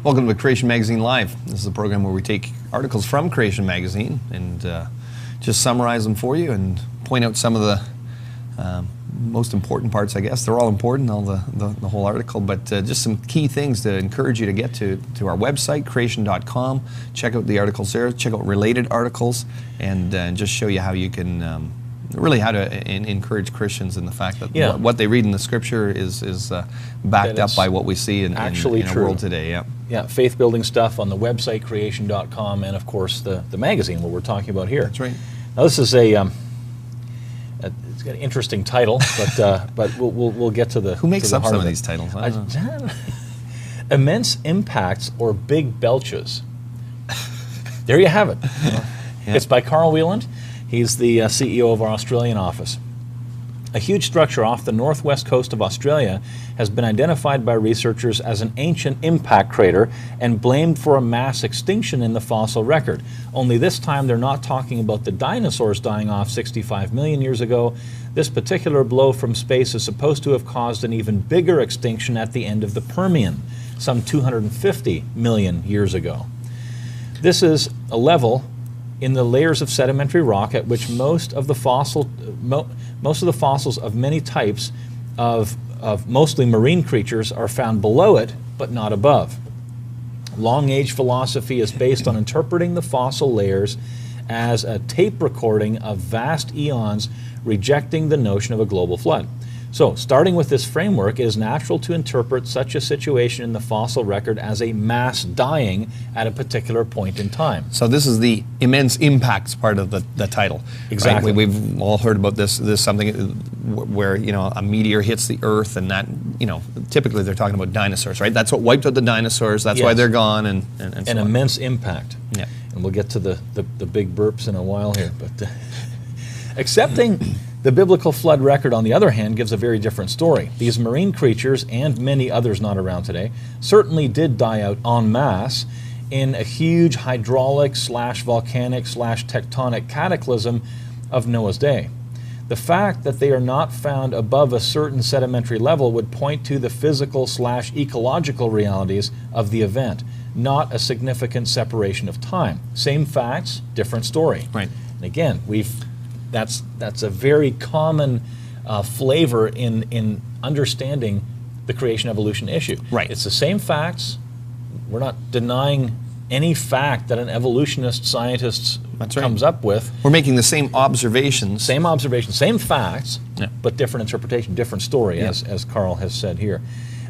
Welcome to Creation Magazine Live. This is a program where we take articles from Creation Magazine and just summarize them for you and point out some of the most important parts, I guess. They're all important, all the whole article, but just some key things to encourage you to get to our website, creation.com. Check out the articles there, check out related articles, and just show you how you can really how to encourage Christians in the fact that what they read in the Scripture is backed up by what we see in our world today. Yeah, faith-building stuff on the website, creation.com, and of course the magazine, what we're talking about here. That's right. Now this is it's got an interesting title, but we'll get to the Who makes to the up heart some of of these titles? I don't know. Immense impacts or big belches. There you have it. It's by Carl Wieland. He's the CEO of our Australian office. A huge structure off the northwest coast of Australia has been identified by researchers as an ancient impact crater and blamed for a mass extinction in the fossil record. Only this time they're not talking about the dinosaurs dying off 65 million years ago. This particular blow from space is supposed to have caused an even bigger extinction at the end of the Permian, some 250 million years ago. This is a level in the layers of sedimentary rock at which most of the fossils of many types of mostly marine creatures are found below it, but not above. Long-age philosophy is based on interpreting the fossil layers as a tape recording of vast eons, rejecting the notion of a global flood. So, starting with this framework, it is natural to interpret such a situation in the fossil record as a mass dying at a particular point in time. So this is the immense impacts part of the title. Exactly. Right? We've all heard about this. This something where a meteor hits the Earth, and that typically they're talking about dinosaurs, right? That's what wiped out the dinosaurs. That's why they're gone, and so an on. immense impact. Yeah. And we'll get to the big burps in a while here, but accepting the biblical flood record, on the other hand, gives a very different story. These marine creatures, and many others not around today, certainly did die out en masse in a huge hydraulic / volcanic / tectonic cataclysm of Noah's day. The fact that they are not found above a certain sedimentary level would point to the physical / ecological realities of the event, not a significant separation of time. Same facts, different story. Right. And again, that's a very common flavor in understanding the creation-evolution issue. Right. It's the same facts. We're not denying any fact that an evolutionist scientist comes up with. We're making the same observations. Same observations, same facts, but different interpretation, different story, as Carl has said here.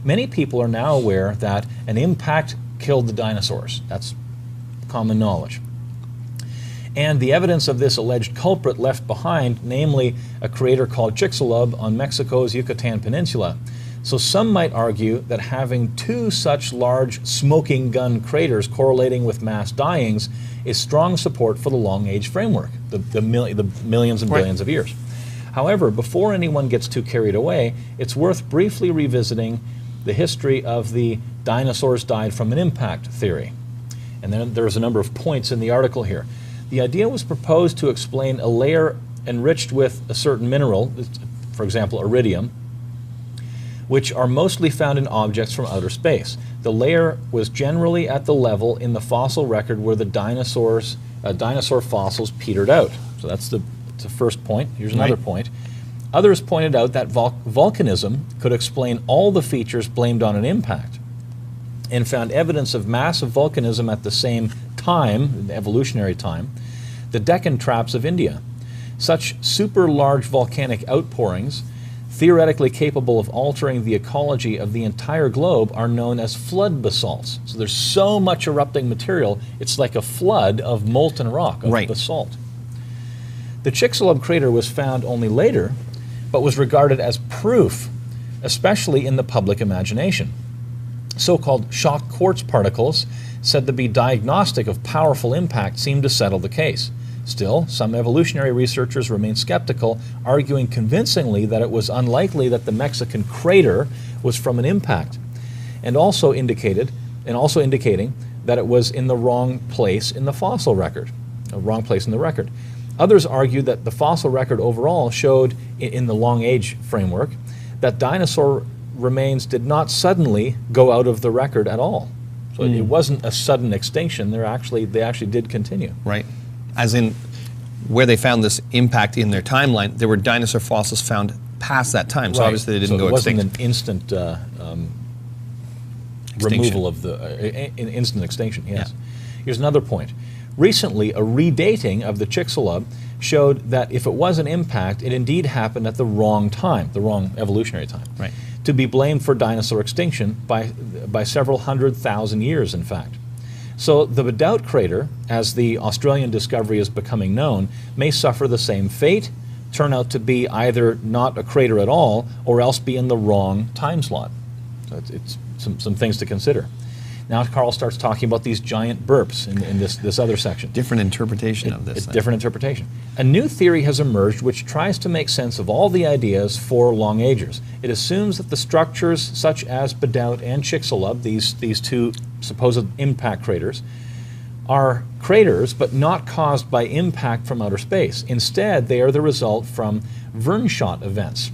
Many people are now aware that an impact killed the dinosaurs. That's common knowledge. And the evidence of this alleged culprit left behind, namely a crater called Chicxulub on Mexico's Yucatán Peninsula. So some might argue that having two such large smoking gun craters correlating with mass dyings is strong support for the long-age framework, the millions and billions of years. However, before anyone gets too carried away, it's worth briefly revisiting the history of the dinosaurs died from an impact theory. And then there's a number of points in the article here. The idea was proposed to explain a layer enriched with a certain mineral, for example, iridium, which are mostly found in objects from outer space. The layer was generally at the level in the fossil record where the dinosaur fossils petered out. So that's the first point. Here's another point. Others pointed out that volcanism could explain all the features blamed on an impact, and found evidence of massive volcanism at the same time, the evolutionary time, the Deccan Traps of India. Such super large volcanic outpourings, theoretically capable of altering the ecology of the entire globe, are known as flood basalts. So there's so much erupting material, it's like a flood of molten rock, of basalt. The Chicxulub crater was found only later, but was regarded as proof, especially in the public imagination. So-called shock quartz particles, said to be diagnostic of powerful impact, seemed to settle the case. Still, some evolutionary researchers remain skeptical, arguing convincingly that it was unlikely that the Mexican crater was from an impact, and also indicating that it was in the wrong place in the fossil record, Others argued that the fossil record overall showed, in the long age framework, that dinosaur remains did not suddenly go out of the record at all. So it wasn't a sudden extinction. They actually did continue. Right. As in, where they found this impact in their timeline, there were dinosaur fossils found past that time. So obviously they didn't go extinct. It wasn't an instant removal of the instant extinction. Yes. Yeah. Here's another point. Recently, a redating of the Chicxulub showed that if it was an impact, it indeed happened at the wrong time, the wrong evolutionary time. Right. To be blamed for dinosaur extinction by several 100,000 years, in fact. So the Bedout crater, as the Australian discovery is becoming known, may suffer the same fate, turn out to be either not a crater at all, or else be in the wrong time slot. So it's some things to consider. Now Carl starts talking about these giant burps in this other section. Different interpretation of this. It's different interpretation. A new theory has emerged which tries to make sense of all the ideas for long agers. It assumes that the structures such as Bedout and Chicxulub, these two supposed impact craters, are craters but not caused by impact from outer space. Instead, they are the result from Verneshot events.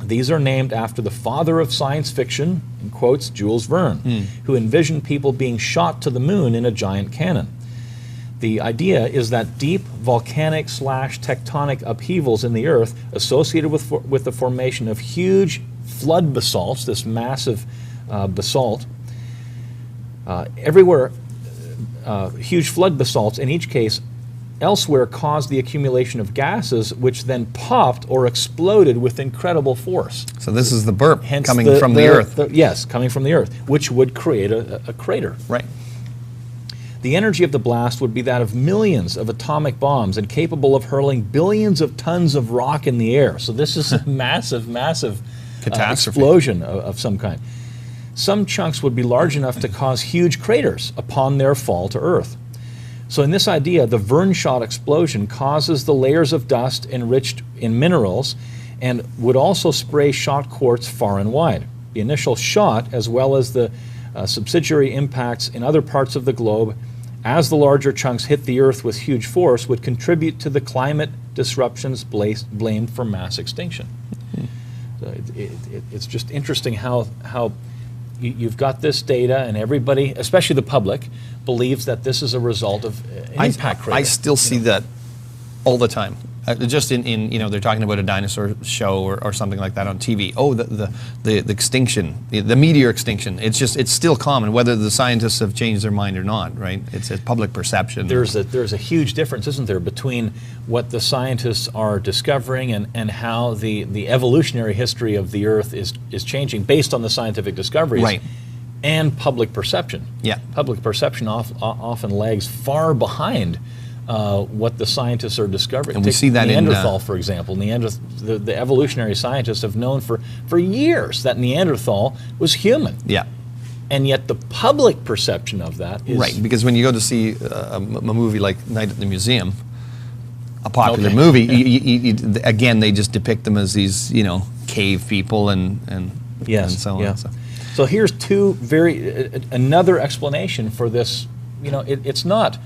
These are named after the father of science fiction, in quotes, Jules Verne, who envisioned people being shot to the moon in a giant cannon. The idea is that deep volcanic / tectonic upheavals in the Earth associated with the formation of huge flood basalts, this massive basalt, everywhere, huge flood basalts, in each case, elsewhere caused the accumulation of gases, which then popped or exploded with incredible force. So this is the burp coming from the Earth. Yes, coming from the Earth, which would create a crater. Right. The energy of the blast would be that of millions of atomic bombs and capable of hurling billions of tons of rock in the air. So this is a massive, massive explosion of some kind. Some chunks would be large enough to cause huge craters upon their fall to Earth. So in this idea, the Verneshot explosion causes the layers of dust enriched in minerals and would also spray shot quartz far and wide. The initial shot, as well as the subsidiary impacts in other parts of the globe, as the larger chunks hit the Earth with huge force, would contribute to the climate disruptions blamed for mass extinction. So it's just interesting how you've got this data, and everybody, especially the public, believes that this is a result of an impact crater. I still see that all the time. Just in they're talking about a dinosaur show or something like that on TV. Oh, the extinction, the meteor extinction. It's still common, whether the scientists have changed their mind or not, right? It's a public perception. There's a huge difference, isn't there, between what the scientists are discovering and how the evolutionary history of the Earth is changing based on the scientific discoveries. Right. And public perception. Yeah. Public perception often lags far behind what the scientists are discovering. And we see that Neanderthal, for example. The evolutionary scientists have known for years that Neanderthal was human. Yeah. And yet the public perception of that is... Right, because when you go to see a movie like Night at the Museum, a popular movie, again, they just depict them as these, cave people and so on. Yeah. So here's another explanation for this. It's not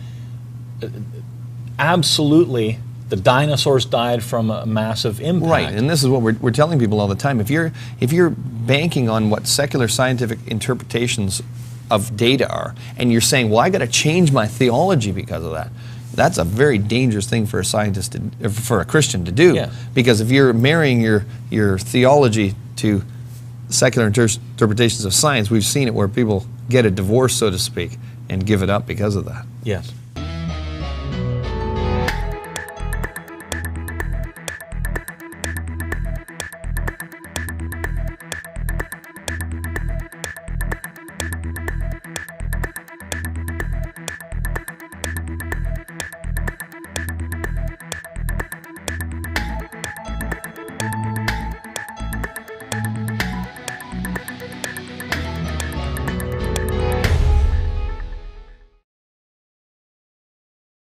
absolutely the dinosaurs died from a massive impact. Right, and this is what we're telling people all the time. If you're banking on what secular scientific interpretations of data are, and you're saying, well, I got to change my theology because of that, that's a very dangerous thing for a scientist for a Christian to do. Yeah. Because if you're marrying your theology to secular interpretations of science, we've seen it where people get a divorce, so to speak, and give it up because of that. Yes.